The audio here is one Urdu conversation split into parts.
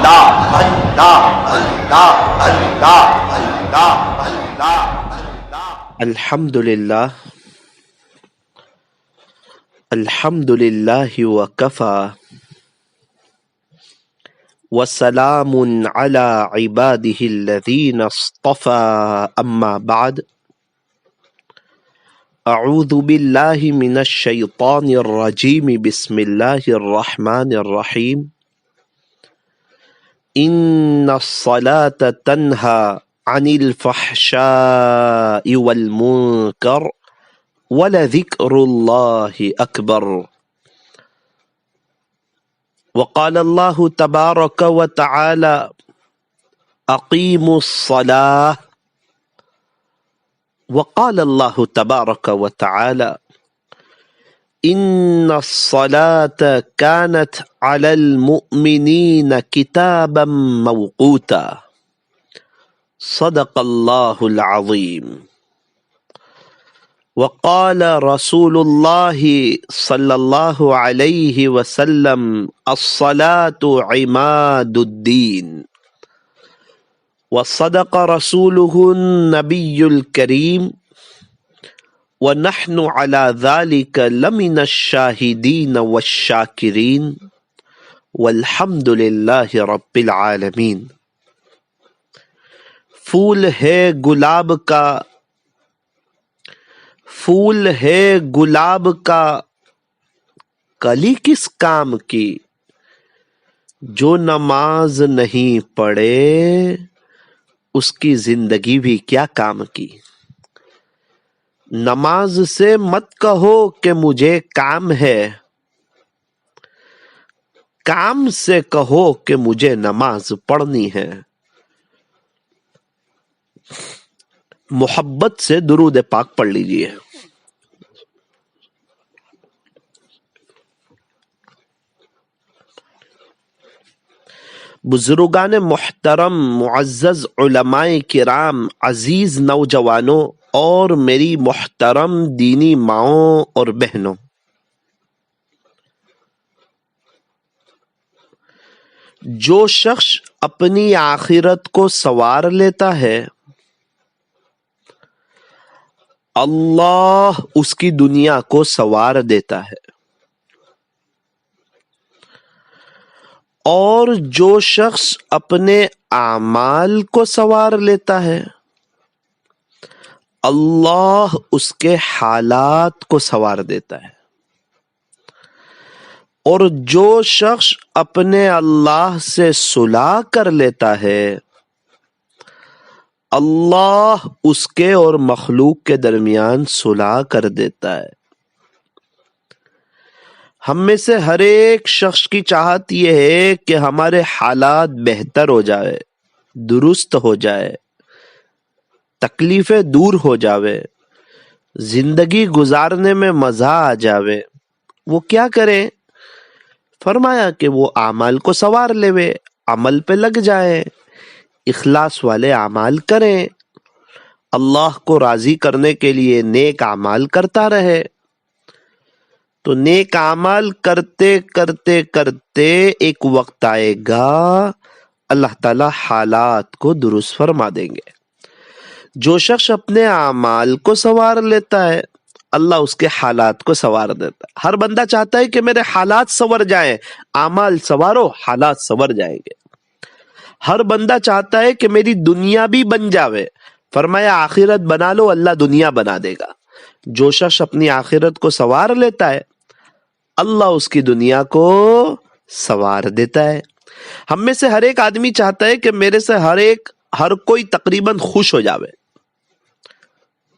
اللہ اللہ اللہ اللہ اللہ اللہ۔ الحمد للہ الحمد للہ وکفا وسلام علی عبادہ الذین اصطفى اما بعد اعوذ باللہ من الشیطان الرجیم بسم اللہ الرحمن الرحیم ان الصلاة تنہی عن الفحشاء والمنکر ولذکر اللہ اکبر۔ وقال اللہ تبارک وتعالی اقیموا الصلاة، وقال اللہ تبارک وتعالی ان الصلاة كانت على المؤمنین کتابا موقوتا۔ صدق اللہ العظیم۔ وقال رسول اللہ صلی اللہ علیہ وسلم الصلاة عماد الدین۔ وصدق رسوله النبی الکریم ونحن على ذلك لمن الشاہدین والشاکرین والحمد للہ رب العالمین۔ پھول ہے گلاب کا، پھول ہے گلاب کا، کلی کس کام کی؟ جو نماز نہیں پڑھے اس کی زندگی بھی کیا کام کی؟ نماز سے مت کہو کہ مجھے کام ہے، کام سے کہو کہ مجھے نماز پڑھنی ہے۔ محبت سے درود پاک پڑھ لیجئے۔ بزرگان محترم، معزز علماء کرام، عزیز نوجوانوں اور میری محترم دینی ماؤں اور بہنوں، جو شخص اپنی آخرت کو سنوار لیتا ہے اللہ اس کی دنیا کو سنوار دیتا ہے، اور جو شخص اپنے اعمال کو سنوار لیتا ہے اللہ اس کے حالات کو سنوار دیتا ہے، اور جو شخص اپنے اللہ سے صلح کر لیتا ہے اللہ اس کے اور مخلوق کے درمیان صلح کر دیتا ہے۔ ہم میں سے ہر ایک شخص کی چاہت یہ ہے کہ ہمارے حالات بہتر ہو جائے، درست ہو جائے، تکلیفیں دور ہو جاوے، زندگی گزارنے میں مزہ آ جاوے۔ وہ کیا کرے؟ فرمایا کہ وہ اعمال کو سنوار لے، عمل پہ لگ جائے، اخلاص والے اعمال کریں، اللہ کو راضی کرنے کے لیے نیک اعمال کرتا رہے۔ تو نیک اعمال کرتے کرتے کرتے ایک وقت آئے گا اللہ تعالی حالات کو درست فرما دیں گے۔ جو شخص اپنے اعمال کو سنوار لیتا ہے اللہ اس کے حالات کو سنوار دیتا ہے۔ ہر بندہ چاہتا ہے کہ میرے حالات سنور جائیں، اعمال سنوارو حالات سنور جائیں گے۔ ہر بندہ چاہتا ہے کہ میری دنیا بھی بن جاوے، فرمایا آخرت بنا لو اللہ دنیا بنا دے گا۔ جو شخص اپنی آخرت کو سنوار لیتا ہے اللہ اس کی دنیا کو سنوار دیتا ہے۔ ہم میں سے ہر ایک آدمی چاہتا ہے کہ میرے سے ہر کوئی تقریباً خوش ہو جاوے۔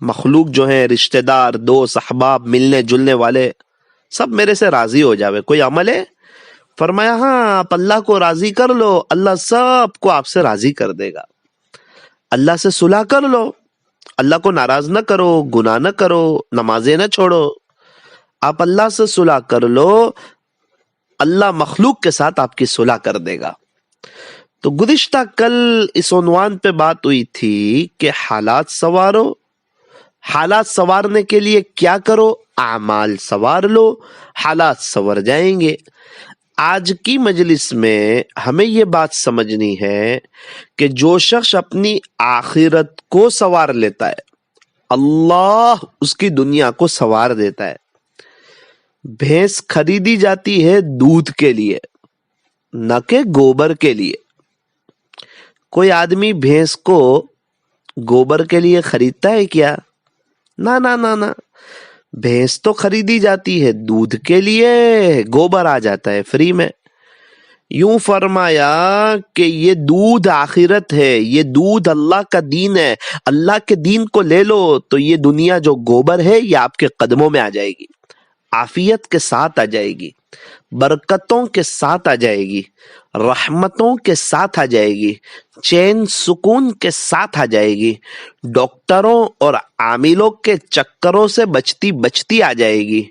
مخلوق جو ہیں، رشتہ دار، دوست، احباب، ملنے جلنے والے، سب میرے سے راضی ہو جاوے۔ کوئی عمل ہے؟ فرمایا ہاں، آپ اللہ کو راضی کر لو اللہ سب کو آپ سے راضی کر دے گا۔ اللہ سے صلح کر لو، اللہ کو ناراض نہ کرو، گناہ نہ کرو، نمازیں نہ چھوڑو، آپ اللہ سے صلح کر لو، اللہ مخلوق کے ساتھ آپ کی صلح کر دے گا۔ تو گزشتہ کل اس عنوان پہ بات ہوئی تھی کہ حالات سنوارو، حالات سنوارنے کے لیے کیا کرو؟ اعمال سنوار لو، حالات سنور جائیں گے۔ آج کی مجلس میں ہمیں یہ بات سمجھنی ہے کہ جو شخص اپنی آخرت کو سنوار لیتا ہے اللہ اس کی دنیا کو سنوار دیتا ہے۔ بھینس خریدی جاتی ہے دودھ کے لیے نہ کہ گوبر کے لیے۔ کوئی آدمی بھینس کو گوبر کے لیے خریدتا ہے کیا؟ نہ نہ نہ نہ، بھینس تو خریدی جاتی ہے دودھ کے لیے، گوبر آ جاتا ہے فری میں۔ یوں فرمایا کہ یہ دودھ آخرت ہے، یہ دودھ اللہ کا دین ہے، اللہ کے دین کو لے لو تو یہ دنیا جو گوبر ہے یہ آپ کے قدموں میں آ جائے گی، عافیت کے ساتھ آ جائے گی، برکتوں کے ساتھ آ جائے گی، رحمتوں کے ساتھ آ جائے گی، چین سکون کے ساتھ آ جائے گی، ڈاکٹروں اور عاملوں کے چکروں سے بچتی بچتی آ جائے گی،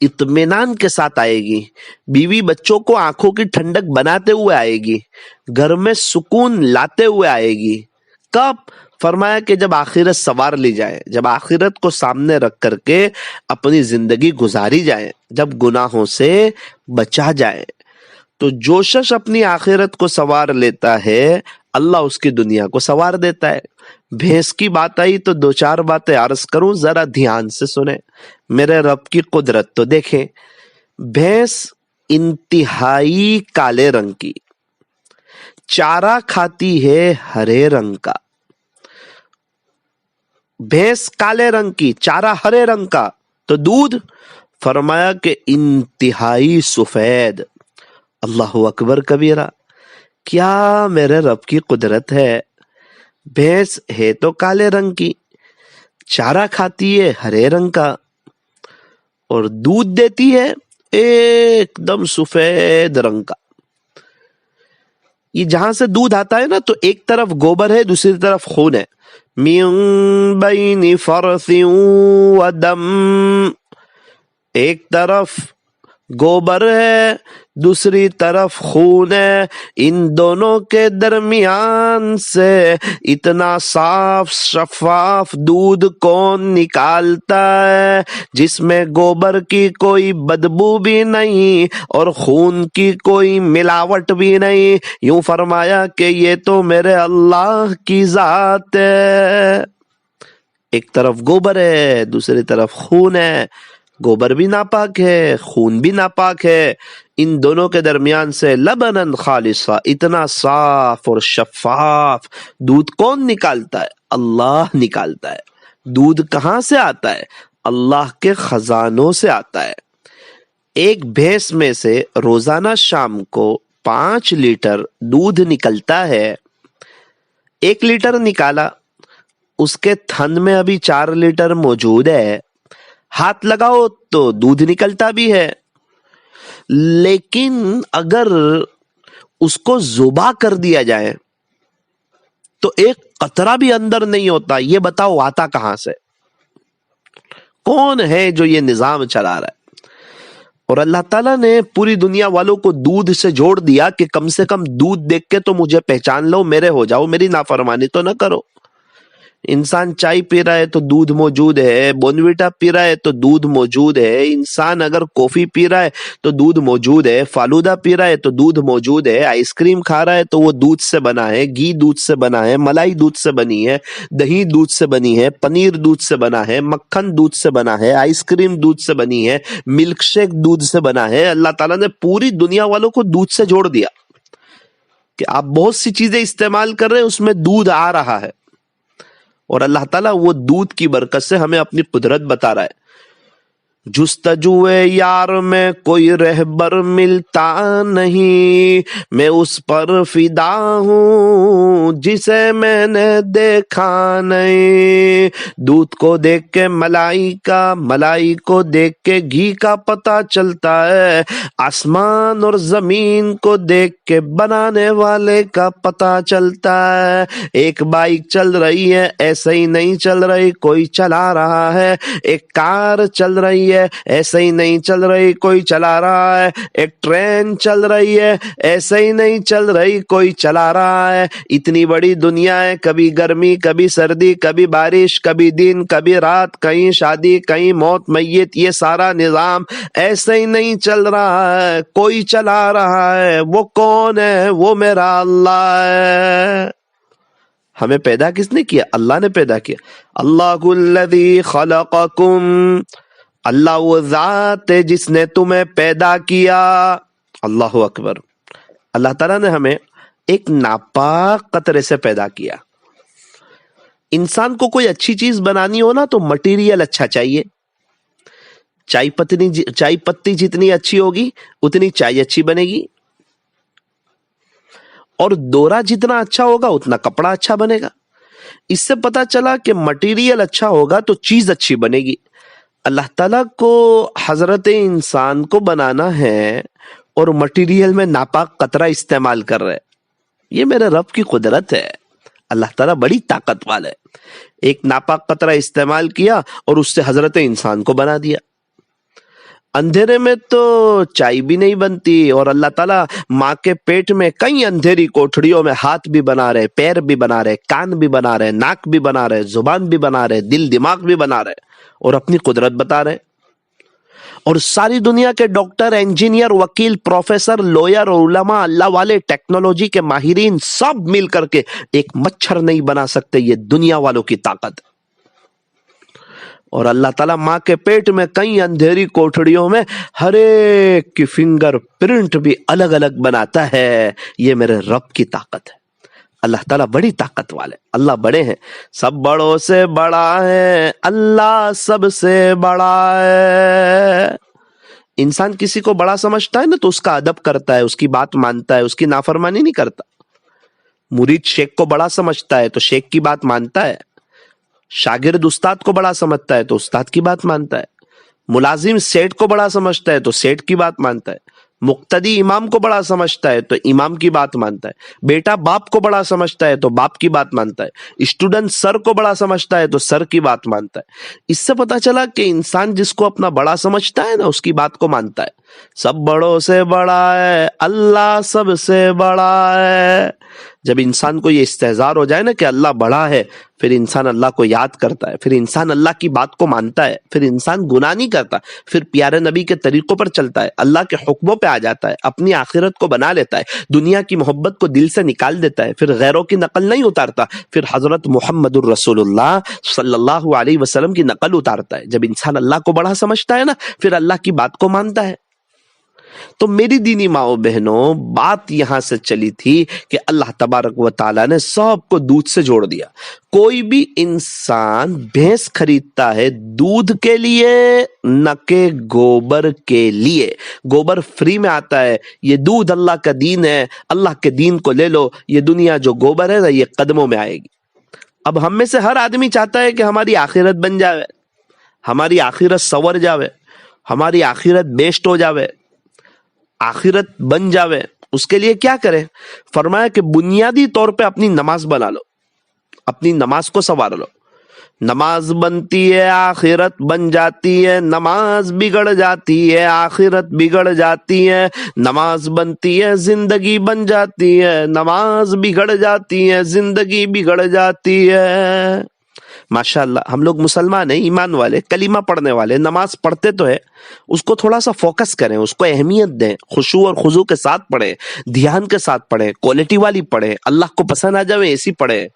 اطمینان کے ساتھ آئے گی، بیوی بچوں کو آنکھوں کی ٹھنڈک بناتے ہوئے آئے گی، گھر میں سکون لاتے ہوئے آئے گی۔ کب؟ فرمایا کہ جب آخرت سنوار لی جائے، جب آخرت کو سامنے رکھ کر کے اپنی زندگی گزاری جائے، جب گناہوں سے بچا جائے۔ تو جو شخص اپنی آخرت کو سنوار لیتا ہے اللہ اس کی دنیا کو سنوار دیتا ہے۔ بھینس کی بات آئی تو دو چار باتیں عرض کروں، ذرا دھیان سے سنیں، میرے رب کی قدرت تو دیکھیں۔ بھینس انتہائی کالے رنگ کی، چارہ کھاتی ہے ہرے رنگ کا۔ بھینس کالے رنگ کی، چارہ ہرے رنگ کا، تو دودھ فرمایا کہ انتہائی سفید۔ اللہ اکبر کبیرہ، کیا میرے رب کی قدرت ہے۔ بھینس ہے تو کالے رنگ کی، چارہ کھاتی ہے ہرے رنگ کا، اور دودھ دیتی ہے ایک دم سفید رنگ کا۔ یہ جہاں سے دودھ آتا ہے نا تو ایک طرف گوبر ہے دوسری طرف خون ہے، من بین فرث و دم، ایک طرف گوبر ہے دوسری طرف خون ہے، ان دونوں کے درمیان سے اتنا صاف شفاف دودھ کون نکالتا ہے جس میں گوبر کی کوئی بدبو بھی نہیں اور خون کی کوئی ملاوٹ بھی نہیں۔ یوں فرمایا کہ یہ تو میرے اللہ کی ذات ہے۔ ایک طرف گوبر ہے دوسری طرف خون ہے، گوبر بھی ناپاک ہے خون بھی ناپاک ہے، ان دونوں کے درمیان سے لبنن خالصا، اتنا صاف اور شفاف دودھ کون نکالتا ہے؟ اللہ نکالتا ہے۔ دودھ کہاں سے آتا ہے؟ اللہ کے خزانوں سے آتا ہے۔ ایک بھینس میں سے روزانہ شام کو 5 لیٹر دودھ نکلتا ہے۔ 1 لیٹر نکالا، اس کے تھن میں ابھی 4 لیٹر موجود ہے، ہاتھ لگاؤ تو دودھ نکلتا بھی ہے، لیکن اگر اس کو ذبح کر دیا جائے تو ایک قطرہ بھی اندر نہیں ہوتا۔ یہ بتاؤ آتا کہاں سے؟ کون ہے جو یہ نظام چلا رہا ہے؟ اور اللہ تعالیٰ نے پوری دنیا والوں کو دودھ سے جوڑ دیا کہ کم سے کم دودھ دیکھ کے تو مجھے پہچان لو، میرے ہو جاؤ، میری نافرمانی تو نہ کرو۔ انسان چائے پی رہا ہے تو دودھ موجود ہے، بونویٹا پی رہا ہے تو دودھ موجود ہے، انسان اگر کافی پی رہا ہے تو دودھ موجود ہے، فالودہ پی رہا ہے تو دودھ موجود ہے، آئس کریم کھا رہا ہے تو وہ دودھ سے بنا ہے، گھی دودھ سے بنا ہے، ملائی دودھ سے بنی ہے، دہی دودھ سے بنی ہے، پنیر دودھ سے بنا ہے، مکھن دودھ سے بنا ہے، آئس کریم دودھ سے بنی ہے، ملک شیک دودھ سے بنا ہے۔ اللہ تعالیٰ نے پوری دنیا والوں کو دودھ سے جوڑ دیا کہ آپ بہت سی چیزیں استعمال کر رہے ہیں، اس میں دودھ آ رہا ہے، اور اللہ تعالیٰ وہ دودھ کی برکت سے ہمیں اپنی قدرت بتا رہا ہے۔ جستجوئے یار میں کوئی رہبر ملتا نہیں، میں اس پر فدا ہوں جسے میں نے دیکھا نہیں۔ دودھ کو دیکھ کے ملائی کا، ملائی کو دیکھ کے گھی کا پتہ چلتا ہے، آسمان اور زمین کو دیکھ کے بنانے والے کا پتہ چلتا ہے۔ ایک بائک چل رہی ہے ایسے ہی نہیں چل رہی، کوئی چلا رہا ہے۔ ایک کار چل رہی رہی ہے ایسے ہی نہیں چل رہی، کوئی چلا رہا ہے. ایک ٹرین چل رہی ہے ایسے ہی نہیں چل رہی، کوئی چلا رہا ہے. اتنی بڑی دنیا ہے، کبھی گرمی کبھی سردی، کبھی بارش کبھی دن کبھی رات، کہیں شادی کہیں موت میت. یہ سارا نظام ایسے ہی نہیں چل رہا ہے، کوئی چلا رہا ہے. وہ کون ہے؟ وہ میرا اللہ ہے. ہمیں پیدا کس نے کیا؟ اللہ نے پیدا کیا. اللہ الذی خلقکم، اللہ وہ ذات ہے جس نے تمہیں پیدا کیا. اللہ اکبر. اللہ تعالیٰ نے ہمیں ایک ناپاک قطرے سے پیدا کیا. انسان کو کوئی اچھی چیز بنانی ہو نا تو مٹیریل اچھا چاہیے. چائے پتی جتنی اچھی ہوگی اتنی چائے اچھی بنے گی، اور دورا جتنا اچھا ہوگا اتنا کپڑا اچھا بنے گا. اس سے پتا چلا کہ مٹیریل اچھا ہوگا تو چیز اچھی بنے گی. اللہ تعالیٰ کو حضرت انسان کو بنانا ہے اور مٹیریل میں ناپاک قطرہ استعمال کر رہے. یہ میرے رب کی قدرت ہے. اللہ تعالیٰ بڑی طاقت والا ہے. ایک ناپاک قطرہ استعمال کیا اور اس سے حضرت انسان کو بنا دیا. اندھیرے میں تو چائے بھی نہیں بنتی، اور اللہ تعالیٰ ماں کے پیٹ میں کئی اندھیری کوٹھڑیوں میں ہاتھ بھی بنا رہے، پیر بھی بنا رہے، کان بھی بنا رہے، ناک بھی بنا رہے، زبان بھی بنا رہے، دل دماغ بھی بنا رہے، اور اپنی قدرت بتا رہے. اور ساری دنیا کے ڈاکٹر، انجینئر، وکیل، پروفیسر، لوئر، علماء، اللہ والے، ٹیکنالوجی کے ماہرین سب مل کر کے ایک مچھر نہیں بنا سکتے. یہ دنیا والوں کی طاقت. اور اللہ تعالیٰ ماں کے پیٹ میں کئی اندھیری کوٹھڑیوں میں ہر ایک کی فنگر پرنٹ بھی الگ الگ بناتا ہے. یہ میرے رب کی طاقت ہے. اللہ تعالیٰ بڑی طاقت والے. اللہ بڑے ہیں، سب بڑوں سے بڑا ہے، اللہ سب سے بڑا ہے. انسان کسی کو بڑا سمجھتا ہے نا تو اس کا ادب کرتا ہے، اس کی بات مانتا ہے، اس کی نافرمانی نہیں کرتا. مرید شیخ کو بڑا سمجھتا ہے تو شیخ کی بات مانتا ہے. شاگرد استاد کو بڑا سمجھتا ہے تو استاد کی بات مانتا ہے. ملازم سیٹ کو بڑا سمجھتا ہے تو سیٹ کی بات مانتا ہے. مقتدی امام کو بڑا سمجھتا ہے تو امام کی بات مانتا ہے. بیٹا باپ کو بڑا سمجھتا ہے تو باپ کی بات مانتا ہے. اسٹوڈنٹ سر کو بڑا سمجھتا ہے تو سر کی بات مانتا ہے. اس سے پتا چلا کہ انسان جس کو اپنا بڑا سمجھتا ہے نا اس کی بات کو مانتا ہے. سب بڑوں سے بڑا ہے، اللہ سب سے بڑا ہے. جب انسان کو یہ استحضار ہو جائے نا کہ اللہ بڑا ہے، پھر انسان اللہ کو یاد کرتا ہے، پھر انسان اللہ کی بات کو مانتا ہے، پھر انسان گناہ نہیں کرتا، پھر پیارے نبی کے طریقوں پر چلتا ہے، اللہ کے حکموں پہ آ جاتا ہے، اپنی آخرت کو بنا لیتا ہے، دنیا کی محبت کو دل سے نکال دیتا ہے، پھر غیروں کی نقل نہیں اتارتا، پھر حضرت محمد الرسول اللہ صلی اللہ علیہ وسلم کی نقل اتارتا ہے. جب انسان اللہ کو بڑا سمجھتا ہے نا پھر اللہ کی بات کو مانتا ہے. تو میری دینی ماؤں بہنوں، بات یہاں سے چلی تھی کہ اللہ تبارک و تعالیٰ نے سب کو دودھ سے جوڑ دیا. کوئی بھی انسان بھینس خریدتا ہے دودھ کے لیے نہ کہ گوبر کے لیے. گوبر فری میں آتا ہے. یہ دودھ اللہ کا دین ہے، اللہ کے دین کو لے لو. یہ دنیا جو گوبر ہے نا یہ قدموں میں آئے گی. اب ہم میں سے ہر آدمی چاہتا ہے کہ ہماری آخرت بن جاوے، ہماری آخرت سور جاوے، ہماری آخرت بیسٹ ہو جاوے، آخرت بن جاوے. اس کے لیے کیا کرے؟ فرمایا کہ بنیادی طور پہ اپنی نماز بنا لو، اپنی نماز کو سنوار لو. نماز بنتی ہے آخرت بن جاتی ہے، نماز بگڑ جاتی ہے آخرت بگڑ جاتی ہے. نماز بنتی ہے زندگی بن جاتی ہے، نماز بگڑ جاتی ہے زندگی بگڑ جاتی ہے. ماشاء اللہ ہم لوگ مسلمان ہیں، ایمان والے، کلمہ پڑھنے والے، نماز پڑھتے تو ہے، اس کو تھوڑا سا فوکس کریں، اس کو اہمیت دیں، خشوع اور خضوع کے ساتھ پڑھیں، دھیان کے ساتھ پڑھیں، کوالٹی والی پڑھیں، اللہ کو پسند آ جائے ایسی پڑھیں.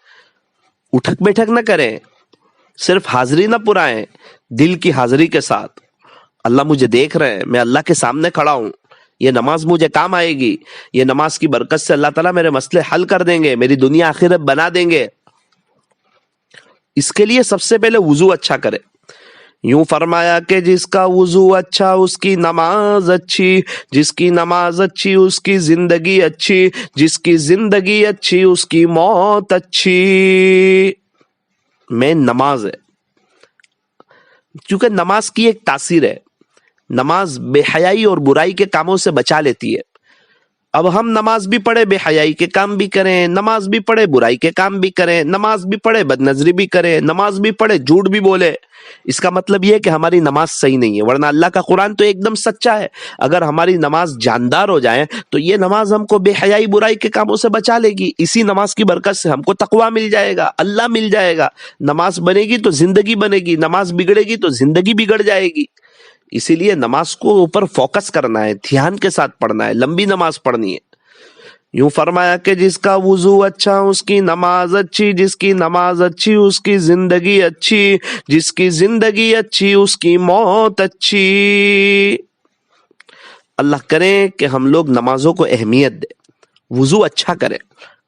اٹھک بیٹھک نہ کریں، صرف حاضری نہ پرائیں، دل کی حاضری کے ساتھ. اللہ مجھے دیکھ رہے ہیں، میں اللہ کے سامنے کھڑا ہوں، یہ نماز مجھے کام آئے گی، یہ نماز کی برکت سے اللہ تعالیٰ میرے مسئلے حل کر دیں گے، میری دنیا آخرت بنا دیں گے. اس کے لیے سب سے پہلے وضو اچھا کرے. یوں فرمایا کہ جس کا وضو اچھا اس کی نماز اچھی، جس کی نماز اچھی اس کی زندگی اچھی، جس کی زندگی اچھی اس کی موت اچھی. میں نماز ہے، کیونکہ نماز کی ایک تاثیر ہے. نماز بے حیائی اور برائی کے کاموں سے بچا لیتی ہے. اب ہم نماز بھی پڑھے بے حیائی کے کام بھی کریں، نماز بھی پڑھے برائی کے کام بھی کریں، نماز بھی پڑھے بد نظری بھی کریں، نماز بھی پڑھے جھوٹ بھی بولے، اس کا مطلب یہ ہے کہ ہماری نماز صحیح نہیں ہے۔ ورنہ اللہ کا قرآن تو ایک دم سچا ہے، اگر ہماری نماز جاندار ہو جائے تو یہ نماز ہم کو بے حیائی برائی کے کاموں سے بچا لے گی، اسی نماز کی برکت سے ہم کو تقویٰ مل جائے گا، اللہ مل جائے گا۔ نماز بنے گی تو زندگی بنے گی، نماز بگڑے گی تو زندگی بگڑ جائے گی۔ اسی لیے نماز کو اوپر فوکس کرنا ہے، دھیان کے ساتھ پڑھنا ہے، لمبی نماز پڑھنی ہے۔ یوں فرمایا کہ جس کا وضو اچھا اس کی نماز اچھی، جس کی نماز اچھی اس کی زندگی اچھی، جس کی زندگی اچھی اس کی موت اچھی۔ اللہ کرے کہ ہم لوگ نمازوں کو اہمیت دیں، وضو اچھا کریں،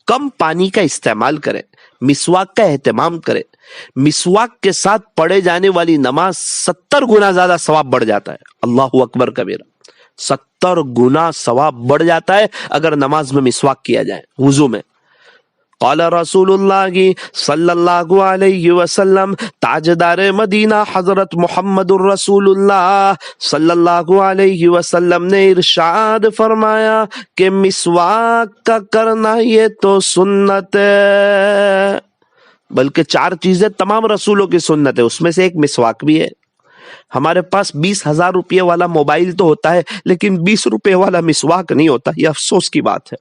کم پانی کا استعمال کریں، مسواک کا اہتمام کریں۔ مسواک کے ساتھ پڑھے جانے والی نماز 70 گنا زیادہ ثواب بڑھ جاتا ہے۔ اللہ اکبر کبیرہ، 70 گنا ثواب بڑھ جاتا ہے اگر نماز میں مسواک کیا جائے، وضو میں۔ قال رسول اللہ صلی اللہ علیہ وسلم، تاجدار مدینہ حضرت محمد الرسول اللہ صلی اللہ علیہ وسلم نے ارشاد فرمایا کہ مسواک کا کرنا یہ تو سنت ہے، بلکہ 4 چیزیں تمام رسولوں کی سنت ہے، اس میں سے ایک مسواک بھی ہے۔ ہمارے پاس 20,000 روپے والا موبائل تو ہوتا ہے لیکن 20 روپے والا مسواک نہیں ہوتا، یہ افسوس کی بات ہے۔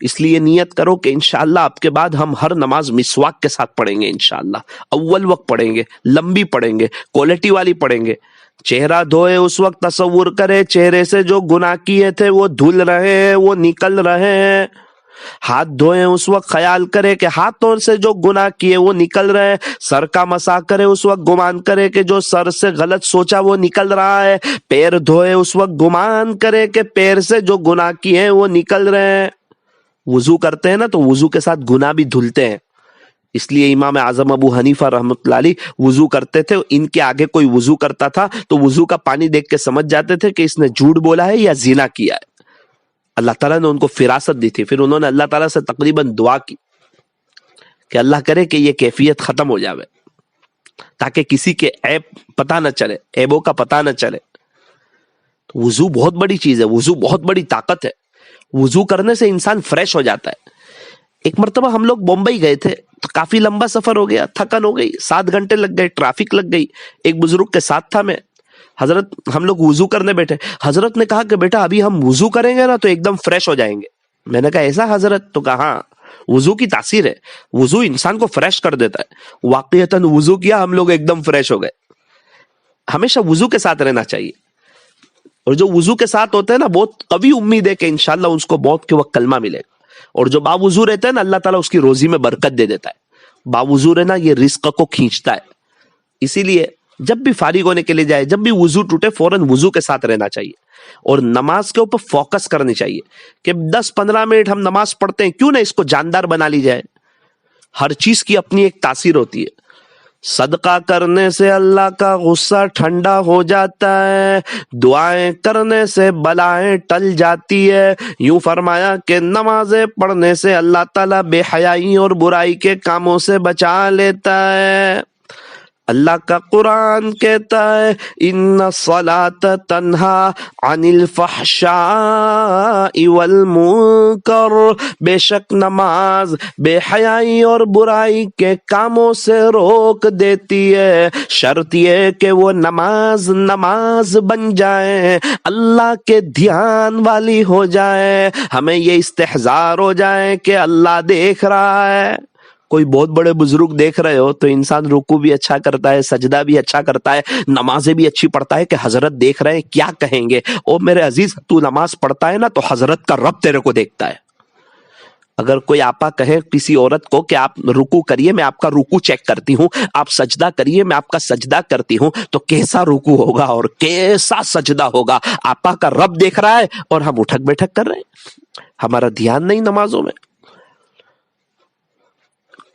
اس لیے نیت کرو کہ انشاءاللہ آپ کے بعد ہم ہر نماز مسواک کے ساتھ پڑھیں گے، انشاءاللہ اول وقت پڑھیں گے، لمبی پڑھیں گے، کوالٹی والی پڑھیں گے۔ چہرہ دھوئے اس وقت تصور کرے چہرے سے جو گناہ کیے تھے وہ دھل رہے ہیں، وہ نکل رہے ہیں۔ ہاتھ دھوئے اس وقت خیال کرے کہ ہاتھوں سے جو گناہ کیے وہ نکل رہے ہیں۔ سر کا مسح کرے اس وقت گمان کرے کہ جو سر سے غلط سوچا وہ نکل رہا ہے۔ پیر دھوئے اس وقت گمان کرے کہ پیر سے جو گناہ کیے ہیں وہ نکل رہے ہیں۔ وضو کرتے ہیں نا تو وضو کے ساتھ گناہ بھی دھلتے ہیں، اس لیے امام اعظم ابو حنیفہ رحمۃ اللہ علیہ وضو کرتے تھے، ان کے آگے کوئی وضو کرتا تھا تو وضو کا پانی دیکھ کے سمجھ جاتے تھے کہ اس نے جھوٹ بولا ہے یا زنا کیا ہے۔ اللہ تعالیٰ نے ان کو فراست دی تھی، پھر انہوں نے اللہ تعالیٰ سے تقریباً دعا کی کہ اللہ کرے کہ یہ کیفیت ختم ہو جاوے تاکہ کسی کے عیب پتہ نہ چلے، عیبوں کا پتہ نہ چلے۔ تو وضو بہت بڑی چیز ہے، وضو بہت بڑی طاقت ہے، وضو کرنے سے انسان فریش ہو جاتا ہے۔ ایک مرتبہ ہم لوگ بمبئی گئے تھے تو کافی لمبا سفر ہو گیا، تھکن ہو گئی، 7 گھنٹے لگ گئے، ٹریفک لگ گئی۔ ایک بزرگ کے ساتھ تھا میں، حضرت ہم لوگ وضو کرنے بیٹھے، حضرت نے کہا کہ بیٹا ابھی ہم وضو کریں گے نا تو ایک دم فریش ہو جائیں گے۔ میں نے کہا ایسا حضرت؟ تو کہا ہاں، وضو کی تاثیر ہے، وضو انسان کو فریش کر دیتا ہے۔ واقعتاً وضو کیا، ہم لوگ ایک دم فریش ہو گئے۔ ہمیشہ وضو کے ساتھ رہنا چاہیے، اور جو وضو کے ساتھ ہوتے ہیں نا بہت قوی امید ہے کہ انشاءاللہ اس کو موت کے وقت کلمہ ملے گا، اور جو باوضو رہتا ہے نا اللہ تعالیٰ اس کی روزی میں برکت دے دیتا ہے۔ باوضو رہنا یہ رزق کو کھینچتا ہے، اسی لیے جب بھی فارغ ہونے کے لیے جائے، جب بھی وضو ٹوٹے فوراً وضو کے ساتھ رہنا چاہیے، اور نماز کے اوپر فوکس کرنی چاہیے کہ 10-15 منٹ ہم نماز پڑھتے ہیں، کیوں نہ اس کو جاندار بنا لی جائے۔ ہر چیز کی اپنی ایک تاثیر ہوتی ہے، صدقہ کرنے سے اللہ کا غصہ ٹھنڈا ہو جاتا ہے، دعائیں کرنے سے بلائیں ٹل جاتی ہے۔ یوں فرمایا کہ نمازیں پڑھنے سے اللہ تعالیٰ بے حیائی اور برائی کے کاموں سے بچا لیتا ہے۔ اللہ کا قرآن کہتا ہے ان الصلاۃ تنہا عن الفحشاء والمنکر، بے شک نماز بے حیائی اور برائی کے کاموں سے روک دیتی ہے، شرط یہ کہ وہ نماز بن جائے، اللہ کے دھیان والی ہو جائے، ہمیں یہ استحضار ہو جائے کہ اللہ دیکھ رہا ہے۔ کوئی بہت بڑے بزرگ دیکھ رہے ہو تو انسان رکوع بھی اچھا کرتا ہے، سجدہ بھی اچھا کرتا ہے، نمازیں بھی اچھی پڑھتا ہے کہ حضرت دیکھ رہے ہیں کیا کہیں گے۔ او میرے عزیز، تو نماز پڑھتا ہے نا تو حضرت کا رب تیرے کو دیکھتا ہے۔ اگر کوئی آپا کہے کسی عورت کو کہ آپ رکوع کریے میں آپ کا رکوع چیک کرتی ہوں، آپ سجدہ کریے میں آپ کا سجدہ کرتی ہوں، تو کیسا رکوع ہوگا اور کیسا سجدہ ہوگا؟ آپا کا رب دیکھ رہا ہے اور ہم اٹھک بیٹھک کر رہے ہیں، ہمارا دھیان نہیں نمازوں میں۔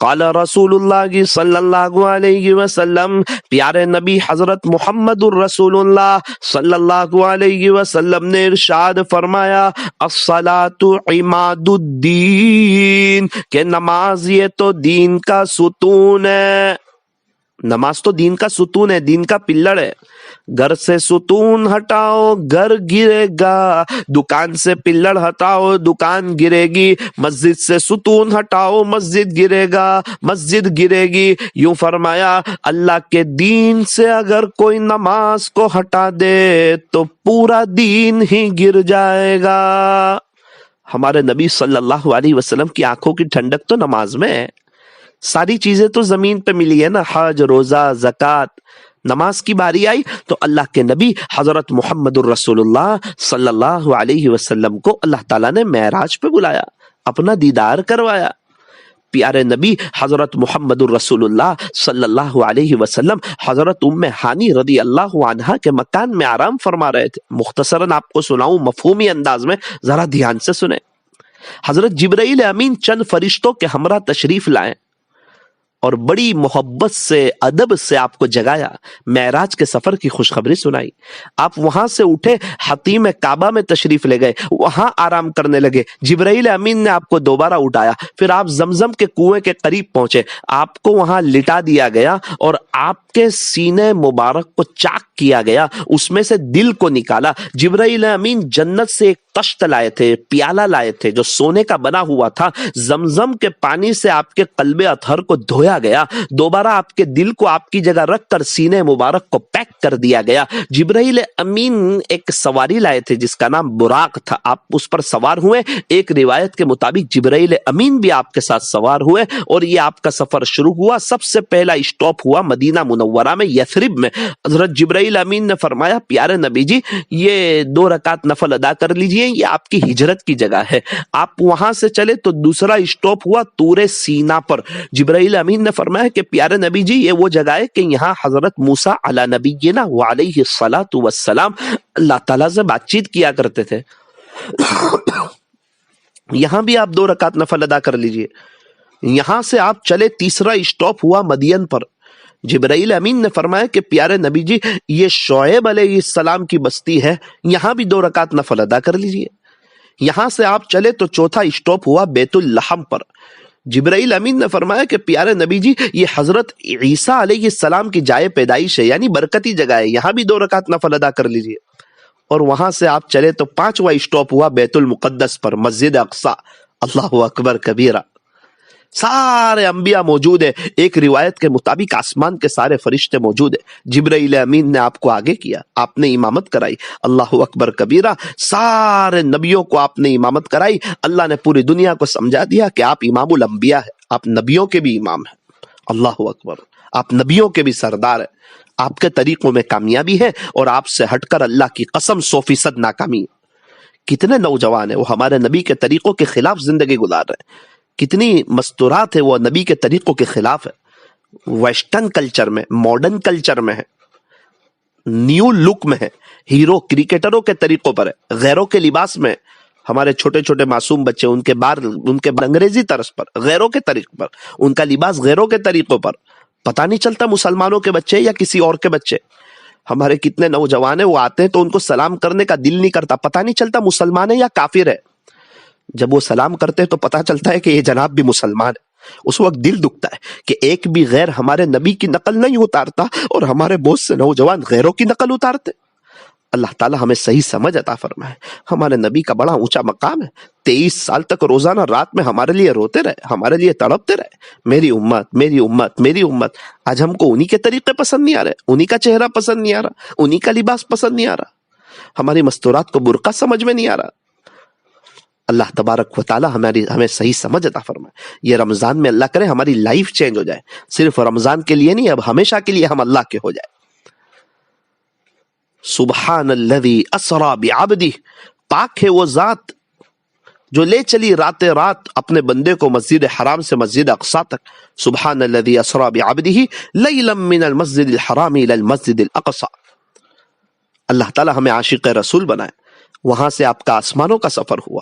قال رسول اللہ صلی اللہ علیہ وسلم، پیارے نبی حضرت محمد الرسول اللہ صلی اللہ علیہ وسلم نے ارشاد فرمایا الصلاۃ عماد الدین، کہ نماز یہ تو دین کا ستون ہے۔ نماز تو دین کا ستون ہے، دین کا پلڑ ہے. گھر سے ستون ہٹاؤ گھر گرے گا، دکان سے پلڑ ہٹاؤ دکان گرے گی، مسجد سے ستون ہٹاؤ مسجد گرے گا، مسجد گرے گی. یوں فرمایا اللہ کے دین سے اگر کوئی نماز کو ہٹا دے تو پورا دین ہی گر جائے گا. ہمارے نبی صلی اللہ علیہ وسلم کی آنکھوں کی ٹھنڈک تو نماز میں ہے. ساری چیزیں تو زمین پہ ملی ہے نا، حج، روزہ، زکوٰۃ. نماز کی باری آئی تو اللہ کے نبی حضرت محمد الرسول اللہ صلی اللہ علیہ وسلم کو اللہ تعالیٰ نے معراج پہ بلایا، اپنا دیدار کروایا. پیارے نبی حضرت محمد الرسول اللہ صلی اللہ علیہ وسلم حضرت ام ہانی رضی اللہ عنہا کے مکان میں آرام فرما رہے تھے. مختصراً آپ کو سناؤں مفہومی انداز میں، ذرا دھیان سے سنیں. حضرت جبرائیل امین چند فرشتوں کے ہمراہ تشریف لائے اور بڑی محبت سے ادب سے آپ کو جگایا، معراج کے سفر کی خوشخبری سنائی. آپ وہاں سے اٹھے حتیم کعبہ میں تشریف لے گئے، وہاں آرام کرنے لگے. جبرائیل امین نے آپ کو دوبارہ اٹھایا، پھر آپ زمزم کے کنویں کے قریب پہنچے، آپ کو وہاں لٹا دیا گیا اور آپ کے سینے مبارک کو چاک کیا گیا، اس میں سے دل کو نکالا. جبرائیل امین جنت سے ایک تشت لائے تھے، پیالہ لائے تھے جو سونے کا بنا ہوا تھا. زمزم کے پانی سے آپ کے قلب اطہر کو دھویا گیا، دوبارہ آپ کے دل کو آپ کی جگہ رکھ کر سینے مبارک کو پیک کر دیا گیا. جبرائیل امین ایک سواری لائے تھے جس کا نام براق تھا، آپ اس پر سوار ہوئے. ایک روایت کے مطابق جبرائیل امین بھی آپ کے ساتھ سوار ہوئے اور یہ آپ کا سفر شروع ہوا. سب سے پہلا اسٹاپ ہوا مدینہ منورہ میں، یثرب میں. حضرت جبرائیل امین نے فرمایا پیارے نبی جی یہ 2 رکعت نفل ادا کر لیجئے، یہ آپ کی ہجرت کی جگہ ہے. آپ وہاں سے چلے تو دوسرا اسٹاپ ہوا طور سینا پر. جبرائیل امین نے فرمایا کہ پیارے نبی جی یہ وہ جگہ ہے کہ یہاں حضرت موسیٰ علی نبینا وعلیہ الصلاۃ والسلام اللہ تعالیٰ سے بات چیت کیا کرتے تھے. یہاں بھی آپ 2 رکعت نفل ادا کر لیجئے. یہاں سے آپ چلے، تیسرا اسٹاپ ہوا مدین پر. جبرائیل امین نے فرمایا کہ پیارے نبی جی یہ شعیب علیہ السلام کی بستی ہے، یہاں بھی 2 رکعت نفل ادا کر لیجئے. یہاں سے آپ چلے تو چوتھا اسٹاپ ہوا بیت اللحم پر. جبرائیل امین نے فرمایا کہ پیارے نبی جی یہ حضرت عیسیٰ علیہ السلام کی جائے پیدائش ہے، یعنی برکتی جگہ ہے، یہاں بھی 2 رکعت نفل ادا کر لیجئے. اور وہاں سے آپ چلے تو 5واں اسٹاپ ہوا بیت المقدس پر، مسجد اقصی. اللہ اکبر کبیرہ. سارے انبیاء موجود ہیں، ایک روایت کے مطابق آسمان کے سارے فرشتے موجود ہیں. جبرائیل امین نے آپ کو آگے کیا، آپ نے امامت کرائی. اللہ اکبر کبیرہ. سارے نبیوں کو آپ نے امامت کرائی. اللہ نے پوری دنیا کو سمجھا دیا کہ آپ امام الانبیاء ہیں، آپ نبیوں کے بھی امام ہیں. اللہ اکبر. آپ نبیوں کے بھی سردار ہیں. آپ کے طریقوں میں کامیابی ہے اور آپ سے ہٹ کر اللہ کی قسم 100% ناکامی. کتنے نوجوان ہیں وہ ہمارے نبی کے طریقوں کے خلاف زندگی گزار رہے ہیں، کتنی مستورات ہے وہ نبی کے طریقوں کے خلاف ہے. ویسٹرن کلچر میں، ماڈرن کلچر میں ہے، نیو لک میں ہے، ہیرو کرکٹروں کے طریقوں پر ہے، غیروں کے لباس میں. ہمارے چھوٹے چھوٹے معصوم بچے ان کے بال انگریزی طرز پر، غیروں کے طریقے پر، ان کا لباس غیروں کے طریقوں پر. پتہ نہیں چلتا مسلمانوں کے بچے یا کسی اور کے بچے. ہمارے کتنے نوجوان ہیں وہ آتے ہیں تو ان کو سلام کرنے کا دل نہیں کرتا، پتہ نہیں چلتا مسلمان ہے یا کافر ہے. جب وہ سلام کرتے ہیں تو پتہ چلتا ہے کہ یہ جناب بھی مسلمان ہے. اس وقت دل دکھتا ہے کہ ایک بھی غیر ہمارے نبی کی نقل نہیں اتارتا اور ہمارے بہت سے نوجوان غیروں کی نقل اتارتے. اللہ تعالی ہمیں صحیح سمجھ عطا فرمائے. ہمارے نبی کا بڑا اونچا مقام ہے. 23 سال تک روزانہ رات میں ہمارے لیے روتے رہے، ہمارے لیے تڑپتے رہے، میری امت میری امت میری امت. آج ہم کو انہی کے طریقے پسند نہیں آ رہے، انہی کا چہرہ پسند نہیں آ رہا، انہی کا لباس پسند نہیں آ رہا، ہماری مستورات کو برقع سمجھ میں نہیں آ رہا. اللہ تبارک و تعالی ہمیں صحیح سمجھ عطا فرمائے. یہ رمضان میں اللہ کرے ہماری لائف چینج ہو جائے، صرف رمضان کے لیے نہیں، اب ہمیشہ کے لیے ہم اللہ کے ہو جائے. سبحان الذی اسری بعبدہ، پاک ہے وہ ذات جو لے چلی رات رات اپنے بندے کو مسجد حرام سے مسجد اقصی تک. سبحان الذی اسری بعبدہ لیلا من المسجد الحرام الی المسجد الاقصی. اللہ تعالی ہمیں عاشق رسول بنائے. وہاں سے آپ کا آسمانوں کا سفر ہوا،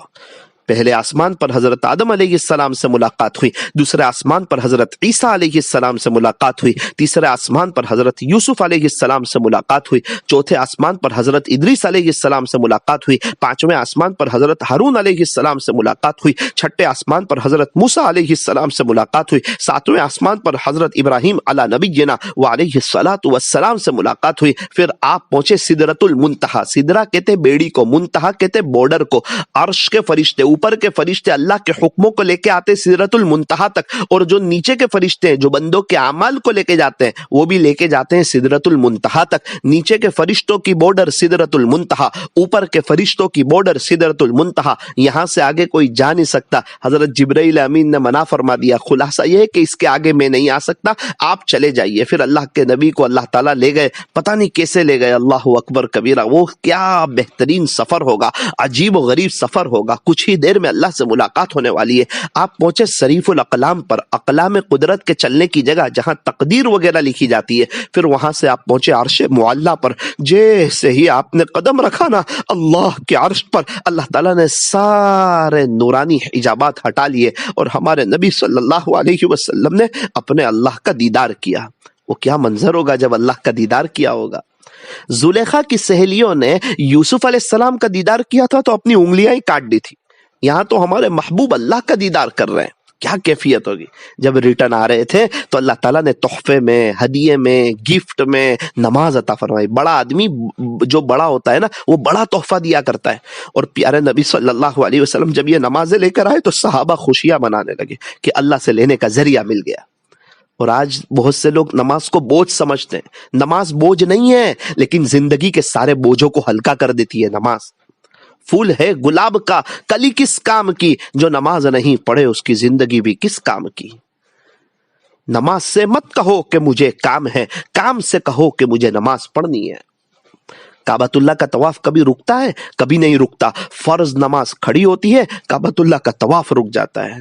پہلے آسمان پر حضرت آدم علیہ السلام سے ملاقات ہوئی، دوسرے آسمان پر حضرت عیسیٰ علیہ السلام سے ملاقات ہوئی، تیسرے آسمان پر حضرت یوسف علیہ السلام سے ملاقات ہوئی، چوتھے آسمان پر حضرت ادریس علیہ السلام سے ملاقات ہوئی، پانچویں آسمان پر حضرت ہارون علیہ السلام سے ملاقات ہوئی، چھٹے آسمان پر حضرت موسیٰ علیہ السلام سے ملاقات ہوئی، ساتویں آسمان پر حضرت ابراہیم علی نبینا وعلیہ الصلاۃ والسلام سے ملاقات ہوئی۔ پھر آپ پہنچے سدرۃ المنتہا، سدرہ کہتے بیڑی کو، منتہا کہتے بارڈر کو۔ عرش کے فرشتے، اوپر کے فرشتے اللہ کے حکموں کو لے کے آتے سدرۃ المنتہا تک، اور جو نیچے کے فرشتے ہیں جو بندوں کے اعمال کو لے کے جاتے ہیں وہ بھی لے کے جاتے ہیں سدرۃ المنتہا تک۔ نیچے کے فرشتوں کی بارڈر سدرۃ المنتہا، اوپر کے فرشتوں کی بارڈر سدرۃ المنتہا، یہاں سے آگے کوئی جا نہیں سکتا۔ حضرت جبرائیل امین نے منع فرما دیا، خلاصہ یہ ہے کہ اس کے آگے میں نہیں آ سکتا، آپ چلے جائیے۔ پھر اللہ کے نبی کو اللہ تعالیٰ لے گئے، پتہ نہیں کیسے لے گئے، اللہ اکبر کبیرہ۔ وہ کیا بہترین سفر ہوگا، عجیب و غریب سفر ہوگا، کچھ ہی دیر میں اللہ سے ملاقات ہونے والی ہے۔ آپ پہنچے صریف الاقلام پر، اقلام قدرت کے چلنے کی جگہ جہاں تقدیر وغیرہ لکھی جاتی ہے۔ پھر وہاں سے آپ پہنچے عرش معلیٰ پر، جیسے ہی آپ نے قدم رکھا نا اللہ کے عرش پر، اللہ تعالیٰ نے سارے نورانی حجابات ہٹا لیے اور ہمارے نبی صلی اللہ علیہ وسلم نے اپنے اللہ کا دیدار کیا۔ وہ کیا منظر ہوگا جب اللہ کا دیدار کیا ہوگا۔ زلیخا کی سہیلیوں نے یوسف علیہ السلام کا دیدار کیا تھا تو اپنی انگلیاں ہی کاٹ دی تھی، یہاں تو ہمارے محبوب اللہ کا دیدار کر رہے ہیں، کیا کیفیت ہوگی۔ جب ریٹرن آ رہے تھے تو اللہ تعالیٰ نے تحفے میں، ہدیے میں، گفٹ میں نماز عطا فرمائی۔ بڑا آدمی جو بڑا ہوتا ہے نا وہ بڑا تحفہ دیا کرتا ہے، اور پیارے نبی صلی اللہ علیہ وسلم جب یہ نمازیں لے کر آئے تو صحابہ خوشیاں منانے لگے کہ اللہ سے لینے کا ذریعہ مل گیا۔ اور آج بہت سے لوگ نماز کو بوجھ سمجھتے ہیں، نماز بوجھ نہیں ہے، لیکن زندگی کے سارے بوجھوں کو ہلکا کر دیتی ہے نماز۔ پھول ہے گلاب کا، کلی کس کام کی، جو نماز نہیں پڑھے اس کی زندگی بھی کس کام کی۔ نماز سے مت کہو کہ مجھے کام ہے، کام سے کہو کہ مجھے نماز پڑھنی ہے۔ کعبۃ اللہ کا طواف کبھی رکتا ہے؟ کبھی نہیں رکتا۔ فرض نماز کھڑی ہوتی ہے، کعبۃ اللہ کا طواف رک جاتا ہے۔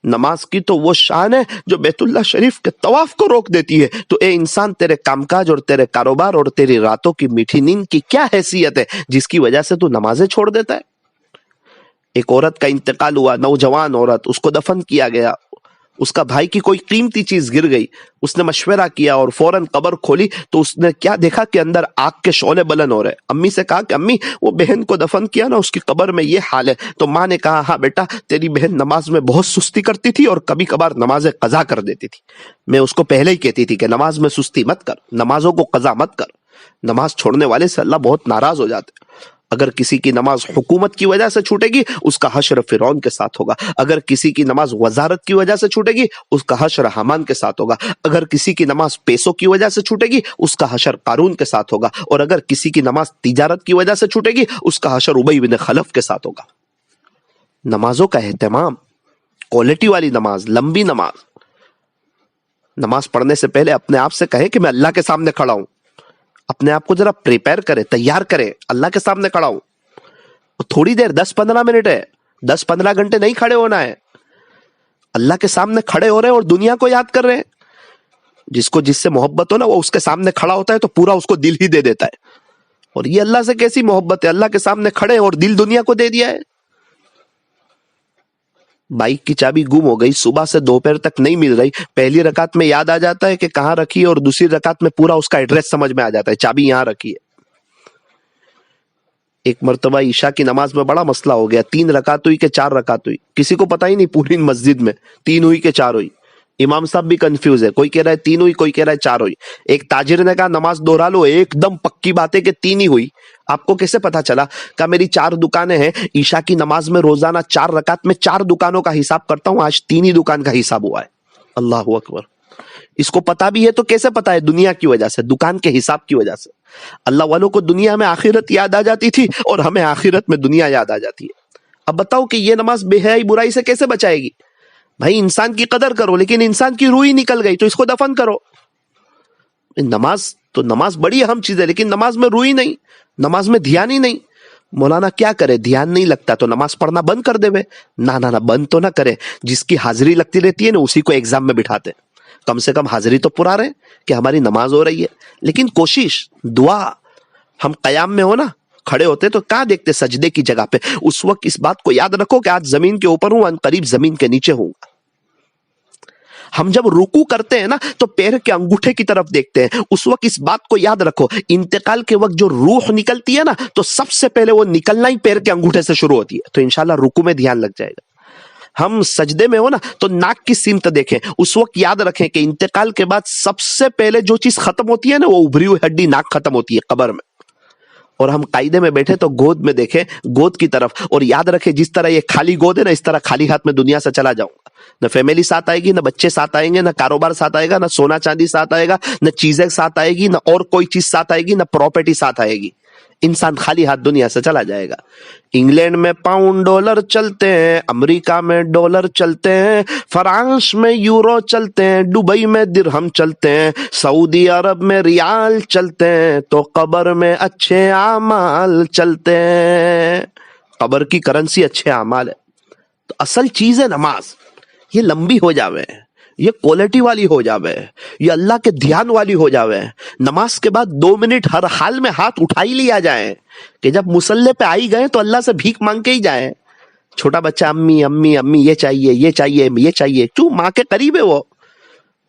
نماز کی تو وہ شان ہے جو بیت اللہ شریف کے طواف کو روک دیتی ہے۔ تو اے انسان، تیرے کام کاج اور تیرے کاروبار اور تیری راتوں کی میٹھی نیند کی کیا حیثیت ہے جس کی وجہ سے تو نمازیں چھوڑ دیتا ہے؟ ایک عورت کا انتقال ہوا، نوجوان عورت، اس کو دفن کیا گیا، اس کا بھائی کی کوئی قیمتی چیز گر گئی، اس نے مشورہ کیا اور فوراً قبر کھولی تو اس نے کیا دیکھا کہ اندر آگ کے شعلے بلند ہو رہے۔ امی سے کہا کہ امی وہ بہن کو دفن کیا نا، اس کی قبر میں یہ حال ہے۔ تو ماں نے کہا ہاں بیٹا، تیری بہن نماز میں بہت سستی کرتی تھی اور کبھی کبھار نمازیں قضا کر دیتی تھی۔ میں اس کو پہلے ہی کہتی تھی کہ نماز میں سستی مت کر، نمازوں کو قضا مت کر، نماز چھوڑنے والے سے اللہ بہت ناراض ہو جاتے۔ اگر کسی کی نماز حکومت کی وجہ سے چھوٹے گی اس کا حشر فرعون کے ساتھ ہوگا، اگر کسی کی نماز وزارت کی وجہ سے چھوٹے گی اس کا حشر حامان کے ساتھ ہوگا، اگر کسی کی نماز پیسوں کی وجہ سے چھوٹے گی اس کا حشر قارون کے ساتھ ہوگا، اور اگر کسی کی نماز تجارت کی وجہ سے چھوٹے گی اس کا حشر ابی بن خلف کے ساتھ ہوگا۔ نمازوں کا اہتمام، کوالٹی والی نماز، لمبی نماز۔ نماز پڑھنے سے پہلے اپنے آپ سے کہیں کہ میں اللہ کے سامنے کھڑا ہوں، اپنے آپ کو ذرا پریپئر کرے، تیار کرے، اللہ کے سامنے کھڑا ہوں۔ تھوڑی دیر 10-15 منٹ ہے، 10-15 گھنٹے نہیں کھڑے ہونا ہے۔ اللہ کے سامنے کھڑے ہو رہے ہیں اور دنیا کو یاد کر رہے ہیں۔ جس کو جس سے محبت ہو نا وہ اس کے سامنے کھڑا ہوتا ہے تو پورا اس کو دل ہی دے دیتا ہے، اور یہ اللہ سے کیسی محبت ہے، اللہ کے سامنے کھڑے اور دل دنیا کو دے دیا ہے۔ بائک کی چابی گم ہو گئی، صبح سے دوپہر تک نہیں مل رہی، پہلی رکعت میں یاد آ جاتا ہے کہ کہاں رکھی ہے اور دوسری رکعت میں پورا اس کا ایڈریس سمجھ میں آ جاتا ہے، چابی یہاں رکھی ہے۔ ایک مرتبہ عشاء کی نماز میں بڑا مسئلہ ہو گیا، 3 رکعت ہوئی کہ 4 رکعت ہوئی، کسی کو پتہ ہی نہیں پوری مسجد میں 3 ہوئی کہ 4 ہوئی۔ امام صاحب بھی کنفیوز ہے، کوئی کہہ رہا ہے 3 ہوئی، کوئی کہہ رہا ہے 4 ہوئی۔ ایک تاجر نے کہا نماز دوہرا لو، ایک دم پکی بات ہے کہ 3 ہی ہوئی۔ آپ کو کیسے پتا چلا؟ کہا میری 4 دکانیں ہیں، عشاء کی نماز میں روزانہ 4 رکعت میں 4 دکانوں کا حساب کرتا ہوں، آج 3 ہی دکان کا حساب ہوا ہے۔ اللہ اکبر۔ اس کو پتا بھی ہے تو کیسے پتا ہے؟ دنیا کی وجہ سے، دکان کے حساب کی وجہ سے۔ اللہ والوں کو دنیا میں آخرت یاد آ جاتی تھی اور ہمیں آخرت میں دنیا یاد آ جاتی ہے۔ اب بتاؤ کہ یہ نماز بے حیائی برائی سے کیسے بچائے گی؟ بھائی انسان کی قدر کرو، لیکن انسان کی روح ہی نکل گئی تو اس کو دفن کرو۔ نماز بڑی اہم چیز ہے، لیکن نماز میں روح ہی نہیں، نماز میں دھیان ہی نہیں۔ مولانا کیا کرے؟ دھیان نہیں لگتا تو نماز پڑھنا بند کر دے۔ نہ بند تو نہ کرے، جس کی حاضری لگتی رہتی ہے نا اسی کو ایگزام میں بٹھاتے، کم سے کم حاضری تو پورا رہے کہ ہماری نماز ہو رہی ہے۔ لیکن کوشش، دعا، ہم قیام میں ہو نا، کھڑے ہوتے تو کہاں دیکھتے؟ سجدے کی جگہ پہ. اس وقت اس بات کو یاد رکھو کہ آج زمین کے اوپر ہوں، ان قریب زمین کے نیچے ہوں گا. ہم جب رکوع کرتے ہیں نا تو پیر کے انگوٹھے کی طرف دیکھتے ہیں. اس وقت اس بات کو یاد رکھو، انتقال کے وقت جو روح نکلتی ہے نا تو سب سے پہلے وہ نکلنا ہی پیر کے انگوٹھے سے شروع ہوتی ہے. تو انشاءاللہ رکوع میں دھیان لگ جائے گا. ہم سجدے میں ہو نا تو ناک کی سمت دیکھیں. اس وقت یاد رکھیں کہ انتقال کے بعد سب سے پہلے جو چیز ختم ہوتی ہے نا وہ ابھری ہوئی ہڈی ناک ختم ہوتی ہے قبر میں. اور ہم قاعدے میں بیٹھے تو گود میں دیکھیں، گود کی طرف، اور یاد رکھیں جس طرح یہ خالی گود ہے نا اس طرح خالی ہاتھ میں دنیا سے چلا جاؤں گا. نہ فیملی ساتھ آئے گی، نہ بچے ساتھ آئیں گے، نہ کاروبار ساتھ آئے گا، نہ سونا چاندی ساتھ آئے گا، نہ چیزیں ساتھ آئے گی، نہ اور کوئی چیز ساتھ آئے گی، نہ پراپرٹی ساتھ آئے گی. انسان خالی ہاتھ دنیا سے چلا جائے گا. انگلینڈ میں پاؤنڈ ڈالر چلتے ہیں، امریکہ میں ڈالر چلتے ہیں، فرانس میں یورو چلتے ہیں، دبئی میں درہم چلتے ہیں، سعودی عرب میں ریال چلتے ہیں، تو قبر میں اچھے اعمال چلتے ہیں. قبر کی کرنسی اچھے اعمال ہے. تو اصل چیز ہے نماز. یہ لمبی ہو جاوے، یہ کوالٹی والی ہو جاوے، یہ اللہ کے دھیان والی ہو جاوے. نماز کے بعد 2 منٹ ہر حال میں ہاتھ اٹھا ہی لیا جائے کہ جب مصلی پہ آئی گئے تو اللہ سے بھیک مانگ کے ہی جائیں. چھوٹا بچہ امی امی امی یہ چاہیے یہ چاہیے یہ چاہیے، کیوں؟ ماں کے قریب ہے وہ.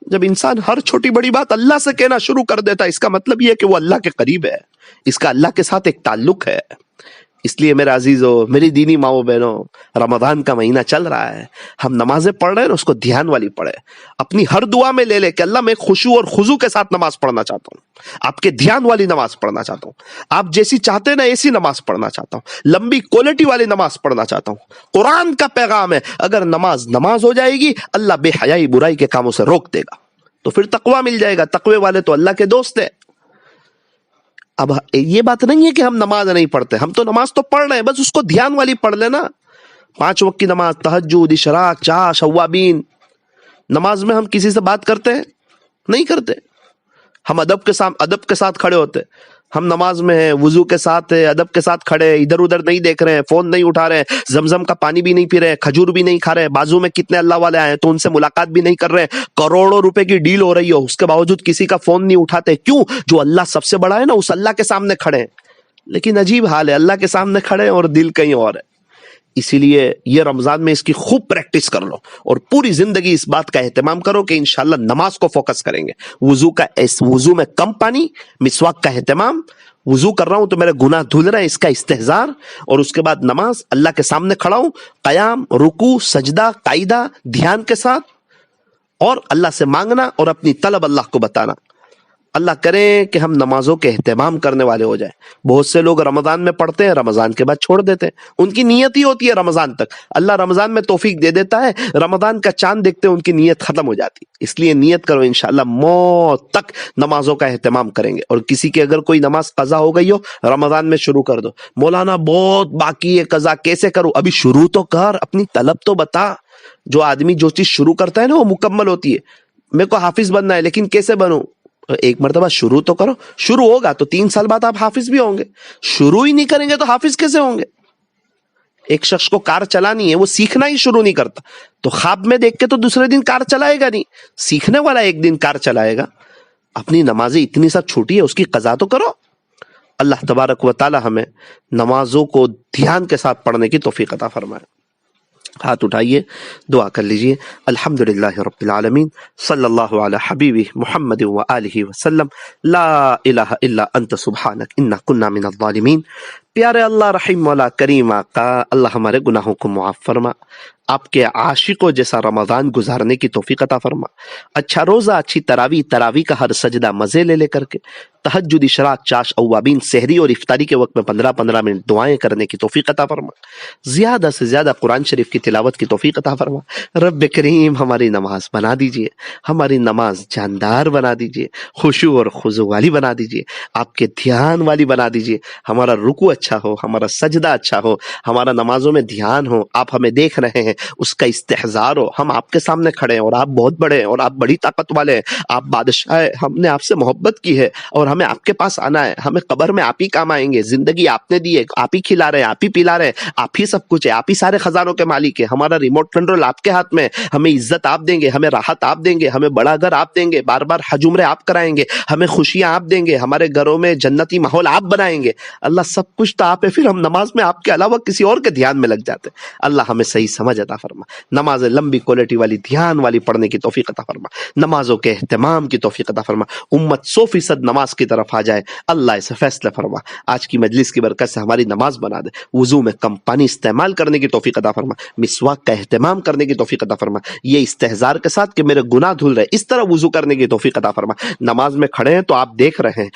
جب انسان ہر چھوٹی بڑی بات اللہ سے کہنا شروع کر دیتا ہے اس کا مطلب یہ ہے کہ وہ اللہ کے قریب ہے، اس کا اللہ کے ساتھ ایک تعلق ہے. اس لیے میرے عزیزو، میری دینی ماؤں بہنوں، رمضان کا مہینہ چل رہا ہے، ہم نمازیں پڑھ رہے ہیں اس کو دھیان والی پڑھے. اپنی ہر دعا میں لے لے کہ اللہ میں خشوع اور خضوع کے ساتھ نماز پڑھنا چاہتا ہوں، آپ کے دھیان والی نماز پڑھنا چاہتا ہوں، آپ جیسی چاہتے نا ایسی نماز پڑھنا چاہتا ہوں، لمبی کوالٹی والی نماز پڑھنا چاہتا ہوں. قرآن کا پیغام ہے، اگر نماز ہو جائے گی اللہ بے حیائی برائی کے کاموں سے روک دے گا، تو پھر تقویٰ مل جائے گا. تقوی والے تو اللہ کے دوست ہیں. اب یہ بات نہیں ہے کہ ہم نماز نہیں پڑھتے، ہم تو نماز تو پڑھ رہے ہیں، بس اس کو دھیان والی پڑھ لینا. 5 وقت کی نماز، تہجد، اشراق، چاش، اوابین. نماز میں ہم کسی سے بات کرتے ہیں؟ نہیں کرتے. ہم ادب کے ساتھ کھڑے ہوتے. ہم نماز میں ہیں، وضو کے ساتھ ہے، ادب کے ساتھ کھڑے، ادھر ادھر نہیں دیکھ رہے ہیں، فون نہیں اٹھا رہے ہیں، زمزم کا پانی بھی نہیں پی رہے ہیں، کھجور بھی نہیں کھا رہے ہیں، بازو میں کتنے اللہ والے آئے ہیں تو ان سے ملاقات بھی نہیں کر رہے ہیں، کروڑوں روپے کی ڈیل ہو رہی ہو اس کے باوجود کسی کا فون نہیں اٹھاتے. کیوں؟ جو اللہ سب سے بڑا ہے نا اس اللہ کے سامنے کھڑے ہیں. لیکن عجیب حال ہے، اللہ کے سامنے کھڑے ہیں اور دل کہیں اور ہے. اسی لیے یہ رمضان میں اس کی خوب پریکٹس کر لو اور پوری زندگی اس بات کا اہتمام کرو کہ انشاءاللہ نماز کو فوکس کریں گے. وضو میں کم پانی، مسواک کا اہتمام. وضو کر رہا ہوں تو میرے گناہ دھل رہے ہیں، اس کا استحضار. اور اس کے بعد نماز، اللہ کے سامنے کھڑا ہوں، قیام، رکوع، سجدہ، قاعدہ، دھیان کے ساتھ، اور اللہ سے مانگنا اور اپنی طلب اللہ کو بتانا. اللہ کرے کہ ہم نمازوں کے اہتمام کرنے والے ہو جائیں. بہت سے لوگ رمضان میں پڑھتے ہیں، رمضان کے بعد چھوڑ دیتے ہیں. ان کی نیت ہی ہوتی ہے رمضان تک، اللہ رمضان میں توفیق دے دیتا ہے، رمضان کا چاند دیکھتے ہیں ان کی نیت ختم ہو جاتی. اس لیے نیت کرو انشاءاللہ موت تک نمازوں کا اہتمام کریں گے. اور کسی کی اگر کوئی نماز قضا ہو گئی ہو رمضان میں شروع کر دو. مولانا بہت باقی ہے قضا، کیسے کروں؟ ابھی شروع تو کر، اپنی طلب تو بتا. جو آدمی جو چیز شروع کرتا ہے نا وہ مکمل ہوتی ہے. میرے کو حافظ بننا ہے لیکن کیسے بنوں؟ ایک مرتبہ شروع تو کرو. شروع ہوگا تو 3 سال بعد آپ حافظ بھی ہوں گے. شروع ہی نہیں کریں گے تو حافظ کیسے ہوں گے؟ ایک شخص کو کار چلانی ہے، وہ سیکھنا ہی شروع نہیں کرتا تو خواب میں دیکھ کے تو دوسرے دن کار چلائے گا نہیں. سیکھنے والا ایک دن کار چلائے گا. اپنی نمازیں اتنی سب چھوٹی ہے، اس کی قضا تو کرو. اللہ تبارک و تعالی ہمیں نمازوں کو دھیان کے ساتھ پڑھنے کی توفیق عطا فرمائے. ہاتھ اٹھائیے، دعا کر لیجئے. الحمدللہ رب العالمین، صلی اللہ علی حبیبہ محمد و آلہ وسلم. لا الہ الا انت سبحانک انا کنا من الظالمین. پیارے اللہ، رحیم مولا کریم آقا، اللہ ہمارے گناہوں کو معاف فرما. آپ کے عاشقوں جیسا رمضان گزارنے کی توفیق عطا فرما. اچھا روزہ، اچھی تراویح کا ہر سجدہ مزے لے کر کے، تہجد، اشراق، چاش، اوابین، سحری اور افطاری کے وقت میں 15-15 منٹ دعائیں کرنے کی توفیق عطا فرما. زیادہ سے زیادہ قرآن شریف کی تلاوت کی توفیق عطا فرما. رب کریم ہماری نماز بنا دیجئے، ہماری نماز جاندار بنا دیجئے، خشوع اور خضوع والی بنا دیجئے، آپ کے دھیان والی بنا دیجئے. ہمارا رکوع اچھا ہو، ہمارا سجدہ اچھا ہو، ہمارا نمازوں میں دھیان ہو، آپ ہمیں دیکھ رہے ہیں اس کا استحضار ہو. ہم آپ کے سامنے کھڑے ہیں اور آپ بہت بڑے ہیں اور آپ بڑی طاقت والے ہیں، آپ بادشاہ ہیں، ہم نے آپ سے محبت کی ہے اور ہمیں آپ کے پاس آنا ہے. ہمیں قبر میں آپ ہی کام آئیں گے. زندگی آپ نے دی ہے، آپ ہی کھلا رہے ہیں، آپ ہی پلا رہے ہیں، آپ ہی سب کچھ ہے، آپ ہی سارے خزانوں کے مالک ہے. ہمارا ریموٹ کنٹرول آپ کے ہاتھ میں ہے. ہمیں عزت آپ دیں گے، ہمیں راحت آپ دیں گے، ہمیں بڑا گھر آپ دیں گے، بار بار حج عمرے آپ کرائیں گے، ہمیں خوشیاں آپ دیں گے، ہمارے گھروں میں جنتی ماحول آپ بنائیں گے. اللہ سب کچھ گفت آپ ہے، پھر ہم نماز میں آپ کے علاوہ کسی اور کے دھیان میں لگ جاتے ہیں۔ اللہ ہمیں صحیح سمجھ عطا فرما، نماز لمبی کوالٹی والی دھیان والی پڑھنے کی توفیق عطا فرما، نمازوں کے اہتمام کی توفیق عطا فرما، امت 100% نماز کی طرف آ جائے، اللہ اسے فیصلہ فرما، آج کی مجلس کی برکت سے ہماری نماز بنا دے، وضو میں کم پانی استعمال کرنے کی توفیق عطا فرما، مسواک کا اہتمام کرنے کی توفیق عطا فرما، یہ استحضار کے ساتھ کہ میرے گناہ دھل رہے اس طرح وضو کرنے کی توفیق عطا فرما۔ نماز میں کھڑے ہیں تو آپ دیکھ رہے ہیں،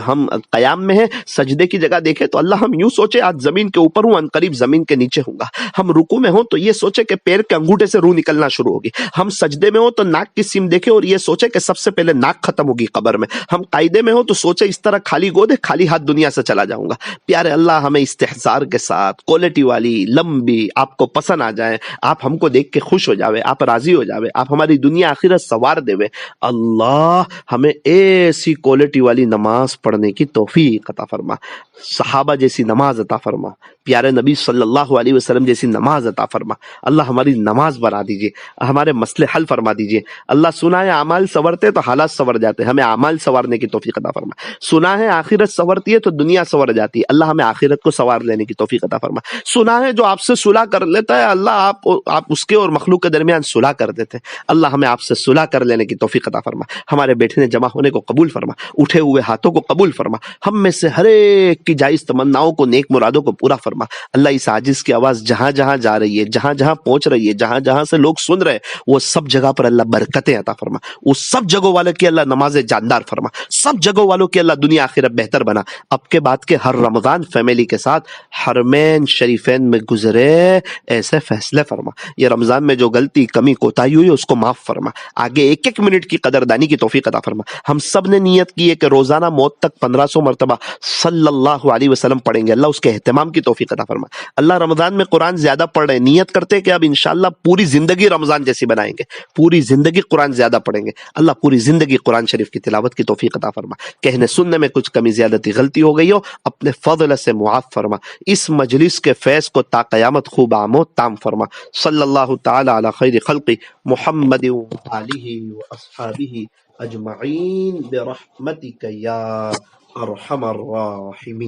ہم قیام میں ہیں، سجدے کی جگہ دیکھیں تو اللہ ہم یوں سوچے آج زمین کے اوپر ہوں، ان قریب زمین کے نیچے ہوں گا۔ ہم رکوع میں ہوں تو یہ سوچے کہ پیر کے انگوٹھے سے روح نکلنا شروع ہوگی۔ ہم سجدے میں ہوں تو ناک کی سیم دیکھیں اور یہ سوچے کہ سب سے پہلے ناک ختم ہوگی قبر میں۔ ہم قاعدے میں ہوں تو سوچے اس طرح خالی گود ہے، خالی ہاتھ دنیا سے چلا جاؤں گا۔ پیارے اللہ ہمیں استحضار کے ساتھ کوالٹی والی لمبی آپ کو پسند آ جائیں، آپ ہم کو دیکھ کے خوش ہو جاوے، آپ راضی ہو جاوے، آپ ہماری دنیا آخرت سوار دے وے۔ اللہ ہمیں ایسی کوالٹی والی نماز پڑھنے کی توفیق عطا فرما، صحابہ جیسی نماز عطا فرما، پیارے نبی صلی اللہ علیہ وسلم جیسی نماز عطا فرما۔ اللہ ہماری نماز بنا دیجئے، ہمارے مسئلے حل فرما دیجئے۔ اللہ سنا ہے اعمال سنورتے تو حالات سنور جاتے، ہمیں اعمال سنوارنے کی توفیق عطا فرما۔ سنا ہے آخرت سنورتی ہے تو دنیا سنور جاتی ہے، اللہ ہمیں آخرت کو سنوار لینے کی توفیق عطا فرما۔ سنا ہے جو آپ سے صلح کر لیتا ہے اللہ آپ اس کے اور مخلوق کے درمیان صلح کر دیتے ہیں، اللہ ہمیں آپ سے صلح کر لینے کی توفیق عطا فرما۔ ہمارے بیٹھنے جمع ہونے کو قبول فرما، اٹھے ہوئے ہاتھوں کو قبول فرما، ہم میں سے ہر ایک کی جائز تمناؤں کو، نیک مرادوں کو پورا فرما۔ اللہ اس عاجز کی آواز جہاں جہاں جا رہی ہے، جہاں جہاں پہنچ رہی ہے، جہاں جہاں سے لوگ سن رہے ہیں، وہ سب جگہ پر اللہ برکتیں عطا فرما، وہ سب جگہوں والوں کی اللہ نماز جاندار فرما، سب جگہوں والوں کی اللہ دنیا آخرت بہتر بنا۔ اب کے بعد کے ہر رمضان فیملی کے ساتھ حرمین شریفین میں گزرے، ایسے فیصلے فرما۔ یہ رمضان میں جو غلطی کمی کوتاہی ہوئی اس کو معاف فرما، آگے ایک ایک منٹ کی قدردانی کی توفیق عطا فرما۔ ہم سب نے نیت کی ہے کہ روزانہ موت تک 1500 مرتبہ صلی اللہ علیہ وسلم پڑھیں گے، اللہ اس کے اہتمام کی توفیق عطا فرما۔ اللہ رمضان میں قرآن زیادہ پڑھ رہے ہیں، نیت کرتے کہ اب انشاءاللہ پوری زندگی رمضان جیسی بنائیں گے، پوری زندگی قرآن زیادہ پڑھیں گے، اللہ پوری زندگی قرآن شریف کی تلاوت کی توفیق عطا فرما۔ کہنے سننے میں کچھ کمی زیادتی غلطی ہو گئی ہو اپنے فضل سے معاف فرما، اس مجلس کے فیض کو تا قیامت خوب عام و تام فرما۔ صلی اللہ تعالی علی خیر خلقی محمد وآلہ واصحابہ اجمعین برحمتک یا ارحم الراحمین۔